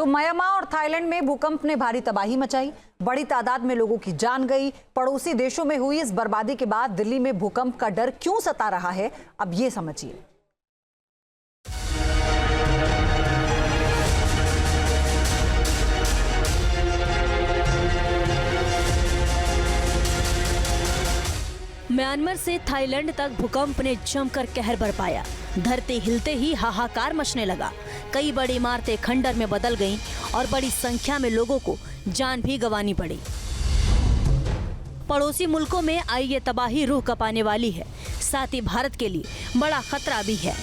तो म्यांमार और थाईलैंड में भूकंप ने भारी तबाही मचाई। बड़ी तादाद में लोगों की जान गई। पड़ोसी देशों में हुई इस बर्बादी के बाद दिल्ली में भूकंप का डर क्यों सता रहा है, अब ये समझिए। म्यांमार से थाईलैंड तक भूकंप ने जमकर कहर बरपाया। धरती हिलते ही हाहाकार मचने लगा। कई बड़ी इमारतें खंडर में बदल गईं और बड़ी संख्या में लोगों को जान भी गंवानी पड़ी। पड़ोसी मुल्कों में आई ये तबाही रूह कपाने वाली है, साथ ही भारत के लिए बड़ा खतरा भी है।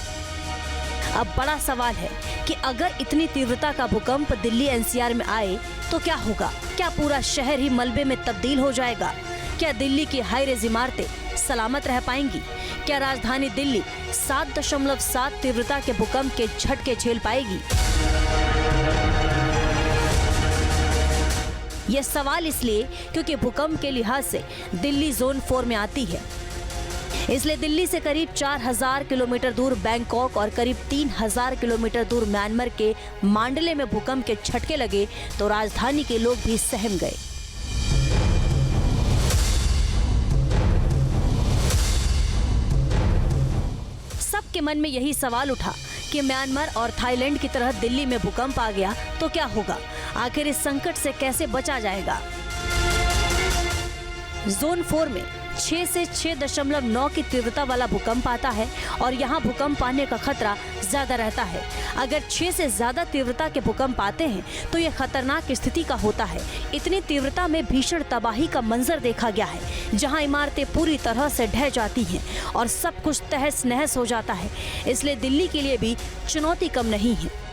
अब बड़ा सवाल है कि अगर इतनी तीव्रता का भूकंप दिल्ली एनसीआर में आए तो क्या होगा? क्या पूरा शहर ही मलबे में तब्दील हो जाएगा? क्या दिल्ली की हाईरेज इमारतें सलामत रह पाएंगी? क्या राजधानी दिल्ली 7.7 तीव्रता के भूकंप के झटके झेल पाएगी? यह सवाल इसलिए क्योंकि भूकंप के लिहाज से दिल्ली जोन 4 में आती है। इसलिए दिल्ली से करीब 4000 किलोमीटर दूर बैंकॉक और करीब 3000 किलोमीटर दूर म्यांमार के मांडले में भूकंप के झटके लगे तो राजधानी के लोग भी सहम गए। सबके मन में यही सवाल उठा कि म्यांमार और थाईलैंड की तरह दिल्ली में भूकंप आ गया तो क्या होगा? आखिर इस संकट से कैसे बचा जाएगा? जोन 4 में 6 से 6.9 की तीव्रता वाला भूकंप आता है और यहाँ भूकंप आने का खतरा ज्यादा रहता है। अगर 6 से ज्यादा तीव्रता के भूकंप आते हैं तो यह खतरनाक स्थिति का होता है। इतनी तीव्रता में भीषण तबाही का मंजर देखा गया है, जहाँ इमारतें पूरी तरह से ढह जाती हैं और सब कुछ तहस नहस हो जाता है। इसलिए दिल्ली के लिए भी चुनौती कम नहीं है।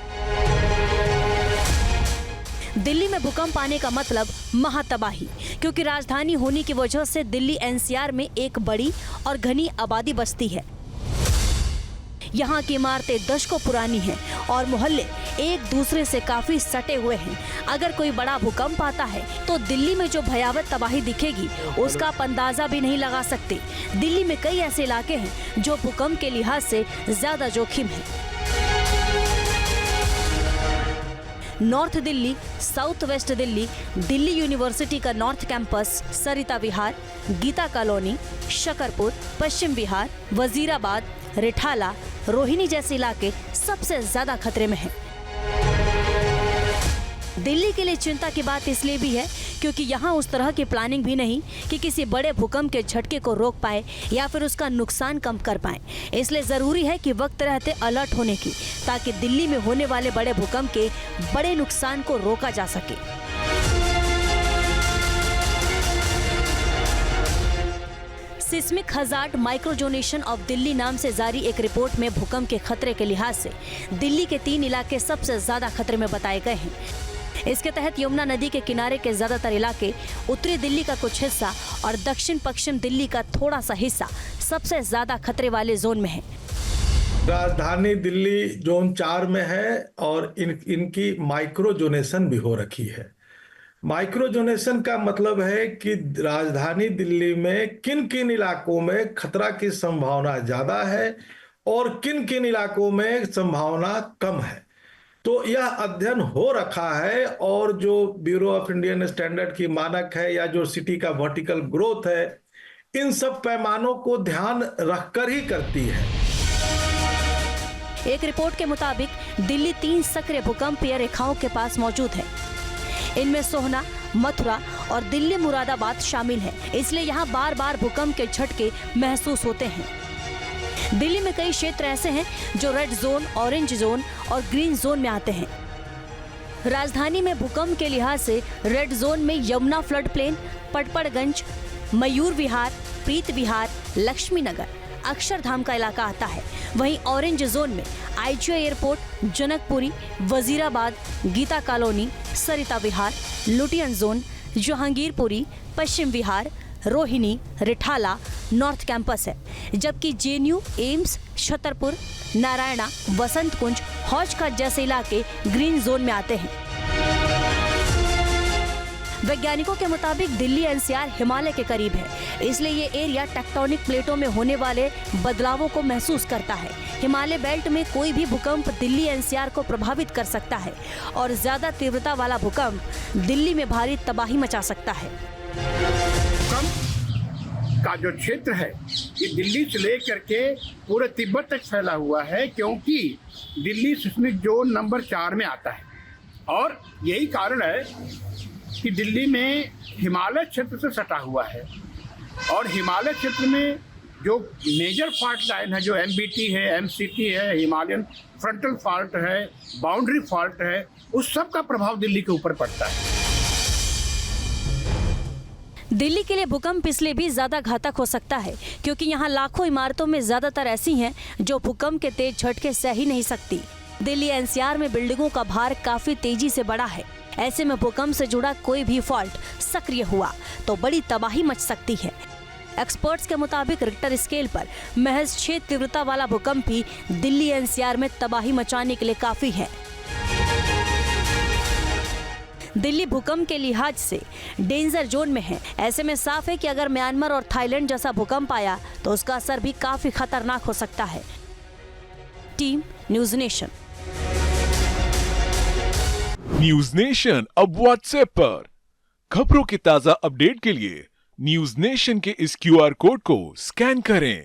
दिल्ली में भूकंप आने का मतलब महातबाही, क्योंकि राजधानी होने की वजह से दिल्ली एनसीआर में एक बड़ी और घनी आबादी बसती है। यहाँ की इमारतें दशकों पुरानी हैं और मोहल्ले एक दूसरे से काफी सटे हुए हैं। अगर कोई बड़ा भूकंप आता है तो दिल्ली में जो भयावह तबाही दिखेगी उसका आप अंदाजा भी नहीं लगा सकते। दिल्ली में कई ऐसे इलाके हैं जो भूकंप के लिहाज से ज्यादा जोखिम है। North Delhi, south west Delhi, Delhi university का नॉर्थ कैंपस, सरिता विहार, गीता कॉलोनी, शकरपुर, पश्चिम विहार, वजीराबाद, रिठाला, रोहिणी जैसे इलाके सबसे ज्यादा खतरे में हैं। दिल्ली के लिए चिंता की बात इसलिए भी है क्योंकि यहाँ उस तरह की प्लानिंग भी नहीं कि किसी बड़े भूकंप के झटके को रोक पाए या फिर उसका नुकसान कम कर पाए। इसलिए जरूरी है कि वक्त रहते अलर्ट होने की, ताकि दिल्ली में होने वाले बड़े भूकंप के बड़े नुकसान को रोका जा सके। सिस्मिक हजार्ड माइक्रोजोनेशन ऑफ दिल्ली नाम से जारी एक रिपोर्ट में भूकंप के खतरे के लिहाज से दिल्ली के 3 इलाके सबसे ज्यादा खतरे में बताए गए हैं। इसके तहत यमुना नदी के किनारे के ज्यादातर इलाके, उत्तरी दिल्ली का कुछ हिस्सा और दक्षिण पश्चिम दिल्ली का थोड़ा सा हिस्सा सबसे ज्यादा खतरे वाले जोन में है। राजधानी दिल्ली जोन 4 में है और इनकी माइक्रोजोनेशन भी हो रखी है। माइक्रोजोनेशन का मतलब है कि राजधानी दिल्ली में किन किन इलाकों में खतरा की संभावना ज्यादा है और किन किन इलाकों में संभावना कम है। तो यह अध्ययन हो रखा है और जो ब्यूरो ऑफ इंडियन स्टैंडर्ड की मानक है या जो सिटी का वर्टिकल ग्रोथ है, इन सब पैमानों को ध्यान रखकर ही करती है। एक रिपोर्ट के मुताबिक दिल्ली 3 सक्रिय भूकंपीय रेखाओं के पास मौजूद है। इनमें सोहना, मथुरा और दिल्ली मुरादाबाद शामिल है। इसलिए यहाँ बार बार भूकंप के झटके महसूस होते हैं। दिल्ली में कई क्षेत्र ऐसे हैं जो रेड जोन, ऑरेंज जोन और ग्रीन जोन में आते हैं। राजधानी में भूकंप के लिहाज से रेड जोन में यमुना फ्लड प्लेन, पटपड़गंज, मयूर विहार, प्रीत विहार, लक्ष्मी नगर, अक्षरधाम का इलाका आता है। वहीं ऑरेंज जोन में IGI airport, Janakpuri, Wazirabad, Geeta colony, Sarita Vihar, Lutyens zone, Jahangirpuri, Paschim Vihar, Rohini, Rithala, north campus है। जबकि जेएनयू, एम्स, छतरपुर, नारायणा, वसंत कुंज, हौज खास जैसे इलाके ग्रीन जोन में आते हैं। वैज्ञानिकों के मुताबिक दिल्ली एनसीआर हिमालय के करीब है, इसलिए ये एरिया टेक्टोनिक प्लेटों में होने वाले बदलावों को महसूस करता है। हिमालय बेल्ट में कोई भी भूकंप दिल्ली एनसीआर को प्रभावित कर सकता है और ज्यादा तीव्रता वाला भूकंप दिल्ली में भारी तबाही मचा सकता है। भूकंप का जो क्षेत्र है ये दिल्ली से लेकर के पूरे तिब्बत तक फैला हुआ है, क्योंकि दिल्ली सिस्मिक जोन नंबर 4 में आता है और यही कारण है कि दिल्ली में हिमालय क्षेत्र से सटा हुआ है और हिमालय क्षेत्र में जो मेजर फॉल्ट लाइन है, जो एमबीटी है, एमसीटी है, हिमालयन फ्रंटल फॉल्ट है, बाउंड्री फॉल्ट है, उस सब का प्रभाव दिल्ली के ऊपर पड़ता है। दिल्ली के लिए भूकंप इसलिए भी ज्यादा घातक हो सकता है क्योंकि यहाँ लाखों इमारतों में ज्यादातर ऐसी हैं जो भूकंप के तेज झटके सह ही नहीं सकती। दिल्ली एनसीआर में बिल्डिंगों का भार काफी तेजी से बढ़ा है। ऐसे में भूकंप से जुड़ा कोई भी फॉल्ट सक्रिय हुआ तो बड़ी तबाही मच सकती है। एक्सपर्ट्स के मुताबिक रिक्टर स्केल पर महज 6 तीव्रता वाला भूकंप ही दिल्ली एनसीआर में तबाही मचाने के लिए काफी है। दिल्ली भूकंप के लिहाज से डेंजर जोन में है। ऐसे में साफ है कि अगर म्यांमार और थाईलैंड जैसा भूकंप आया तो उसका असर भी काफी खतरनाक हो सकता है। Team news nation. News nation अब व्हाट्सएप पर खबरों की ताजा अपडेट के लिए न्यूज़ नेशन के इस QR कोड को स्कैन करें।